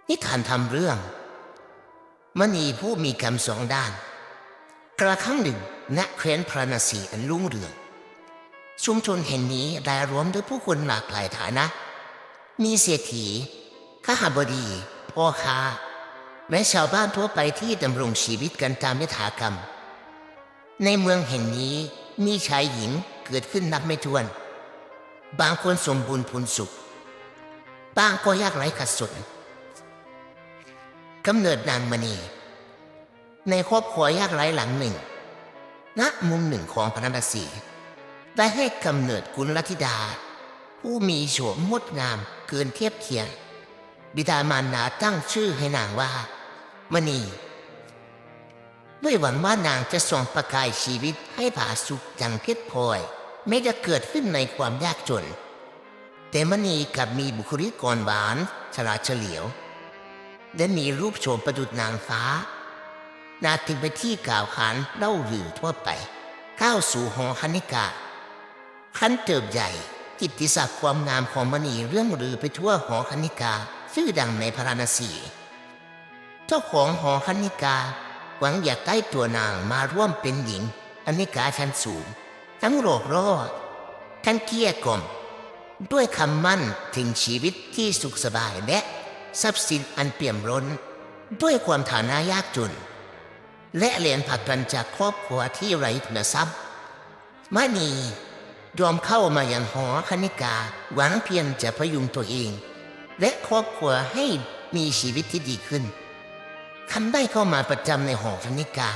นิทานทำเรื่องมณีผู้มีกรรมสองด้านกระครั้งหนึ่งณแคว้นพาราณสีอันรุ่งเรืองชุมชนแห่งนี้รายล้อมด้วยผู้คนหลากหลายฐานะมีเศรษฐีข้าบดีพ่อค้าและชาวบ้านทั่วไปที่ดำรงชีวิตกันตามยถากรรมในเมืองแห่งนี้มีชายหญิงเกิดขึ้นนับไม่ถ้วนบางคนสมบูรณ์พูนสุขบางก็ยากไร้ขัดสนกำเนิดนางมณีในครอบครัวยากไร้หลังหนึ่งณมุมหนึ่งของพระนครศรีได้ให้กำเนิดกุลธิดาผู้มีโฉมงดงามเกินเทียบเคียงบิดามารดาตั้งชื่อให้นางว่ามณีด้วยหวังว่านางจะส่องประกายชีวิตให้ผาสุกอย่างเพชรพลอยไม่จะเกิดขึ้นในความยากจนแต่มณีกลับมีบุคลิกอ่อนหวานฉลาดเฉลียวและมีรูปโฉมประดุจนางฟ้านาถึงไปที่กล่าวขานเล่าลือทั่วไปก้าวสู่หอคณิกาขั้นเติบใหญ่กิตติศักดิ์ความงามของมณีเรื่องลือไปทั่วหอคณิกาชื่อดังในพาราณสีเจ้าของหอคณิกาหวังอยากได้ตัวนางมาร่วมเป็นหญิงคณิกาชั้นสูงทั้งโลกรอดทั้งเกลี้ยกล่อมด้วยคำมั่นถึงชีวิตที่สุขสบายและทรัพย์สินอันเปี่ยมล้นด้วยความฐานะยากจนและเหรียญผลักดันจากครอบครัวที่ไร้ทุนทรัพย์มณียอมเข้ามาอย่างหอคณิกาหวังเพียงจะพยุงตัวเองและครอบครัวให้มีชีวิตที่ดีขึ้นคันได้เข้ามาประจำในหอคณิกา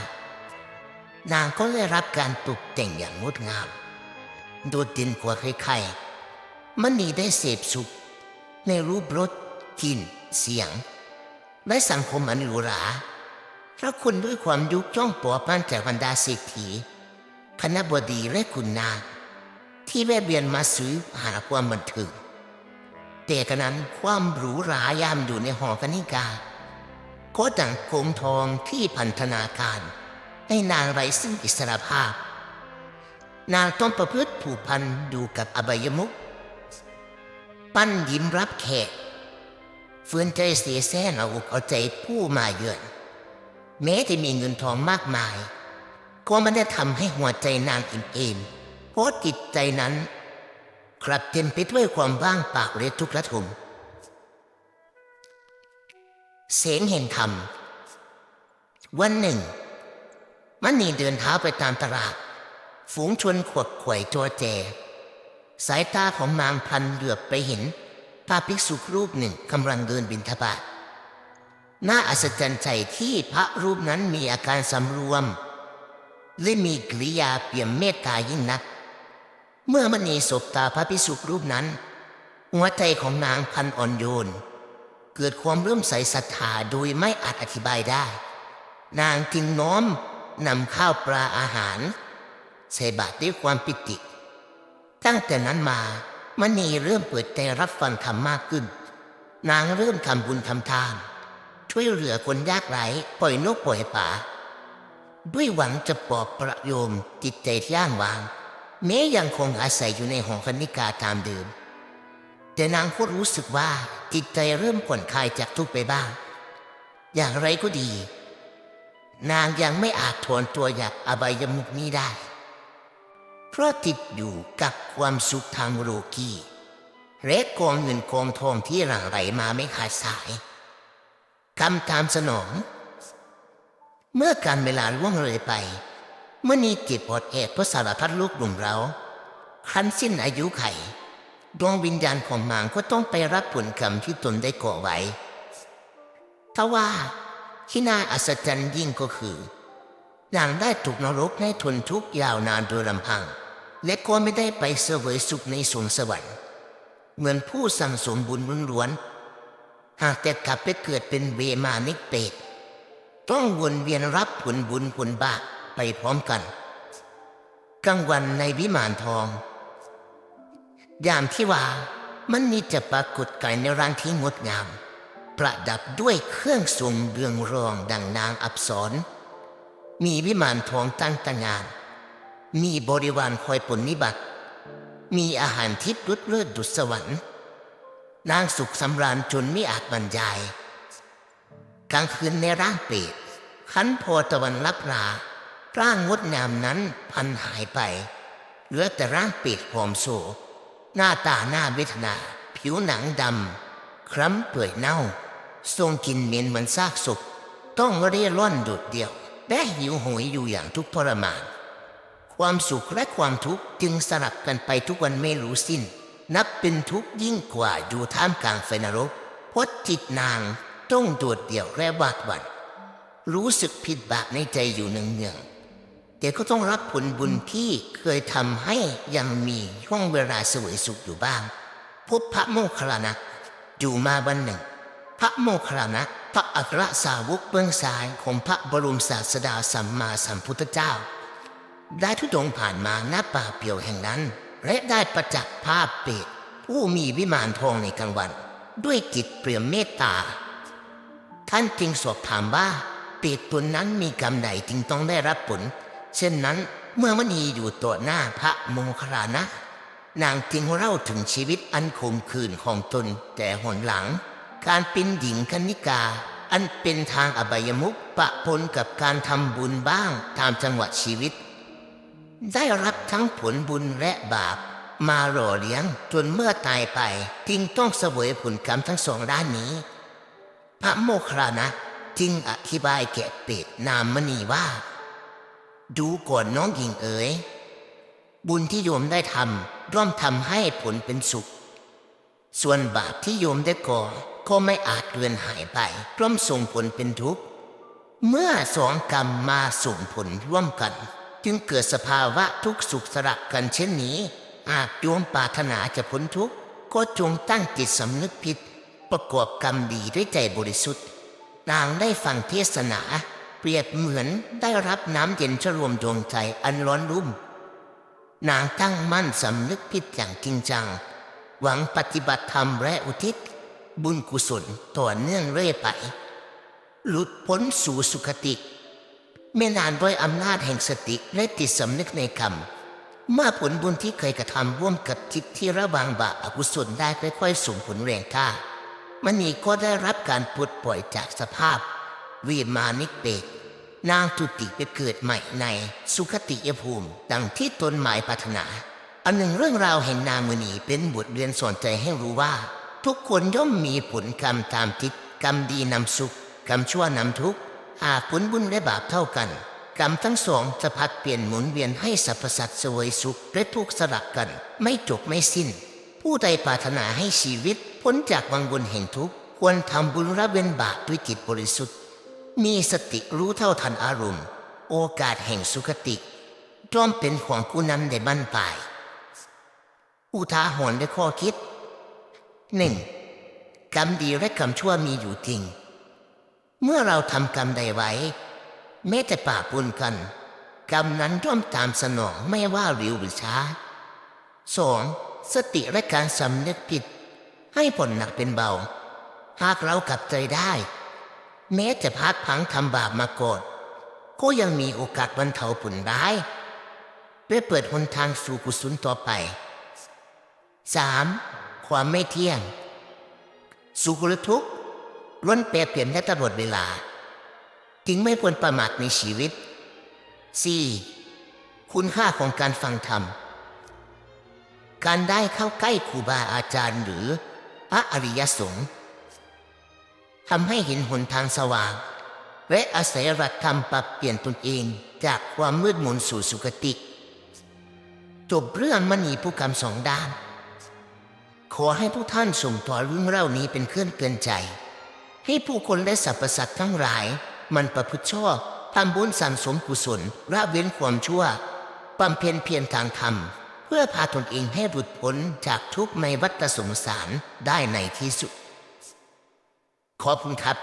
นางก็ได้รับการตกแต่งอย่างงดงามโดดเด่นกว่าใครๆมณีได้เสพสุขในรูปรสกลิ่นเสียงและสังคมอันหรูหราเพราะคุณด้วยความยุย่องปอปั้นจากบรรดาเศรษฐีคณบดีและขุนนางที่แวะเวียนมาซื้อหาความบันเทิงแต่กระนั้นความหรูหรายามอยู่ในหอคณิกาก็ดังโคมทองที่พันธนาการให้นางไร้ซึ่งอิสรภาพนางต้องประพฤติผูกพันอยู่กับอบายมุขปั้นยิ้มรับแขกฝืนใจเสียแซนเอาอกเอาใจผู้มาเยือนแม้จะมีเงินทองมากมายก็ไม่ได้ทำให้หัวใจนางอิ่มเอมเพราะจิตใจนั้นกลับเต็มไปด้วยความว่างเปล่าและทุกข์ระทมเสียงแห่งธรรมวันหนึ่งมณีเดินเท้าไปตามตลาดฝูงชนขวดขวยจอแจสายตาของนางพลันเหลือบไปเห็นพระภิกษุรูปหนึ่งกำลังเดินบิณฑบาตน่าอัศจรรย์ใจที่พระรูปนั้นมีอาการสำรวมและมีกิริยาเปี่ยมเมตตายิ่งนักเมื่อมณีสบตาพระภิกษุรูปนั้นหัวใจของนางพันอ่อนโยนเกิดความเริ่อมใสศรัทธาโดยไม่อาจอธิบายได้นางจึงน้อมนำข้าวปลาอาหารใส่บาตรด้วยความปิติตั้งแต่นั้นมามณีเริ่มเปิดใจรับฟังธรรมมากขึ้นนางเริ่มทำบุญทำทานช่วยเหลือคนยากไร้ปล่อยนกปล่อยป่าด้วยหวังจะปลอบประโลมจิตใจที่ย่างวางแม้ยังคงอาศัยอยู่ในหอคณิกาตามเดิมแต่นางก็รู้สึกว่าจิตใจเริ่มผ่อนคลายจากทุกข์ไปบ้างอย่างไรก็ดีนางยังไม่อาจถอนตัวจากอบายมุขนี้ได้เพราะติดอยู่กับความสุขทางโลกีและกองเงินกองทองที่หลั่งไหลมาไม่ขาดสายกรรมตามสนองเมื่อการเวลาล่วงเลยไปเมื่อนี้เจ็บปวดแอบเพราะสารพัดลูกหนุ่มเราครั้นสิ้นอายุไขดวงวิญญาณของนางก็ต้องไปรับผลกรรมที่ตนได้ก่อไว้ทว่าที่น่าอัศจรรย์ยิ่งก็คือนางได้ถูกนรกให้ทนทุกข์ยาวนานโดยลำพังและก็ไม่ได้ไปเสวยสุขในสวงสวรรค์เหมือนผู้สั่งสมบุญล้วนหากแต่กลับไปเกิดเป็นเวมานิกเปรตต้องวนเวียนรับผลบุญผลบาปไปพร้อมกันกลางวันในวิมานทองยามที่ว่ามันนี่จะปรากฏกายในร่างที่งดงามประดับด้วยเครื่องทรงเรืองรองดังนางอัปสรมีวิมานทองตั้งตางานมีบริวารคอยปฏิบัติมีอาหารทิพย์รสเลิศดุจสวรรค์นางสุขสำราญจนไม่อาจบรรยาย กลางคืนในร่างเปรตขันพอตะวันรับลาร่างงดงามนั้นพันหายไปเหลือแต่ร่างเปรตผอมโซหน้าตาหน้าเวทนาผิวหนังดำคล้ำเปื่อยเน่าทรงกินเหม็นเหมือนซากศพต้องเร่ร่อนโดดเดี่ยวและหิวโหยอยู่อย่างทุกข์ทรมานความสุขและความทุกข์จึงสลับกันไปทุกวันไม่รู้สิ้นนับเป็นทุกข์ยิ่งกว่าอยู่ท่ามกลางไฟนรกเพราะจิตนางต้องโดดเดี่ยวและวาดหวั่นรู้สึกผิดบาปในใจอยู่เนืองๆแต่ก็ต้องรับผลบุญที่เคยทำให้ยังมีช่วงเวลาเสวยสุขอยู่บ้างพบพระโมคคัลลานะอยู่มาวันหนึ่งพระโมคคัลลานะพระอัครสาวกเบื้องซ้ายของพระบรมศาสดาสัมมาสัมพุทธเจ้าได้ธุดงค์ผ่านมาหน้าป่าเปี่ยวแห่งนั้นและได้ประจักษ์ภาพเปรตผู้มีวิมานทองในกลางวันด้วยจิตเปี่ยมเมตตาท่านจึงสอบถามว่าเปรตตนนั้นมีกรรมใดจึงต้องได้รับผลเช่นนั้นเมื่อมณีอยู่ต่อหน้าพระโมคคัลลานะนางจึงเล่าถึงชีวิตอันขมขื่นของตนแต่หนหลังการเป็นหญิงคณิกาอันเป็นทางอบายมุขปะปนกับการทำบุญบ้างตามจังหวะชีวิตได้รับทั้งผลบุญและบาปมาหล่อเลี้ยงจนเมื่อตายไปจึงต้องเสวยผลกรรมทั้งสองด้านนี้พระโมคคัลลานะจึงอธิบายแก่เปรตนามณีว่าดูก่อนน้องหญิงเอ๋ยบุญที่โยมได้ทำย่อมทำให้ผลเป็นสุขส่วนบาปที่โยมได้ก่อก็ไม่อาจเลือนหายไปย่อมส่งผลเป็นทุกข์เมื่อสองกรรมมาส่งผลร่วมกันจึงเกิดสภาวะทุกข์สุขสลับกันเช่นนี้หากโยมปรารถนาจะพ้นทุกข์ก็จงตั้งจิตสำนึกผิดประกอบกรรมดีด้วยใจบริสุทธิ์นางได้ฟังเทศนาเปรียบเหมือนได้รับน้ำเย็นชโลมดวงใจอันร้อนรุ่มนางตั้งมั่นสำนึกผิดอย่างจริงจังหวังปฏิบัติธรรมและอุทิศบุญกุศลต่อเนื่องเรื่อยไปหลุดพ้นสู่สุคติไม่นานด้วยอำนาจแห่งสติและจิตสำนึกในกรรมเมื่อผลบุญที่เคยกระทำร่วมกับจิตที่ระวางบาปอกุศลได้ค่อยๆส่งผลแรงกล้ามณีก็ได้รับการปลดปล่อยจากสภาพวิมานิกเปรตนางจุติไปเกิดใหม่ในสุคติยภูมิดังที่ตนหมายปรารถนาอันหนึ่งเรื่องราวแห่งนางมณีเป็นบทเรียนสอนใจให้รู้ว่าทุกคนย่อมมีผลกรรมตามจิตกรรมดีนำสุขกรรมชั่วนำทุกข์หากผลบุญและบาปเท่ากันกรรมทั้งสองจะพัดเปลี่ยนหมุนเวียนให้สรรพสัตว์เสวยสุขและทุกข์สลับกันไม่จบไม่สิ้นผู้ใดปรารถนาให้ชีวิตพ้นจากวังวนแห่งทุกข์ควรทำบุญละเว้นบาปด้วยจิตบริสุทธิ์มีสติรู้เท่าทันอารมณ์โอกาสแห่งสุคติย่อมเป็นของผู้นำในบั้นปลายอุทาหรณ์และข้อคิด 1. กรรมดีและกรรมชั่วมีอยู่จริงเมื่อเราทำกรรมใดไว้แม้แต่ป่าปนกันกรรมนั้นย่อมตามสนองไม่ว่าเร็วหรือช้า 2. สติและการสำนึกผิดให้ผลหนักเป็นเบาหากเรากลับใจได้แม้จะพลาดพลั้งทำบาปมาก่อนก็ยังมีโอกาสบรรเทาผลร้ายเพื่อเปิดหนทางสู่กุศลต่อไป 3. ความไม่เที่ยงสุขหรือทุกข์ล้วนแปรเปลี่ยนได้ตลอดเวลาจึงไม่ควรประมาทในชีวิต 4. คุณค่าของการฟังธรรมการได้เข้าใกล้ครูบาอาจารย์หรือพระอริยสงฆ์ทำให้เห็นหนทางสว่างและอาศัยหลักธรรมปรับเปลี่ยนตนเองจากความมืดมนสู่สุคติจบเรื่องมณีผู้กรรมสองด้านขอให้ทุกท่านส่งต่อเรื่องเล่านี้เป็นเครื่องเตือนใจให้ผู้คนและสรรพสัตว์ทั้งหลายมันประพฤติชอบทำบุญสั่งสมกุศลละเว้นความชั่วบำเพ็ญเพียรทางธรรมเพื่อพาตนเองให้หลุดพ้นจากทุกข์ในวัฏสงสารได้ในที่สุดขอบคุณครับ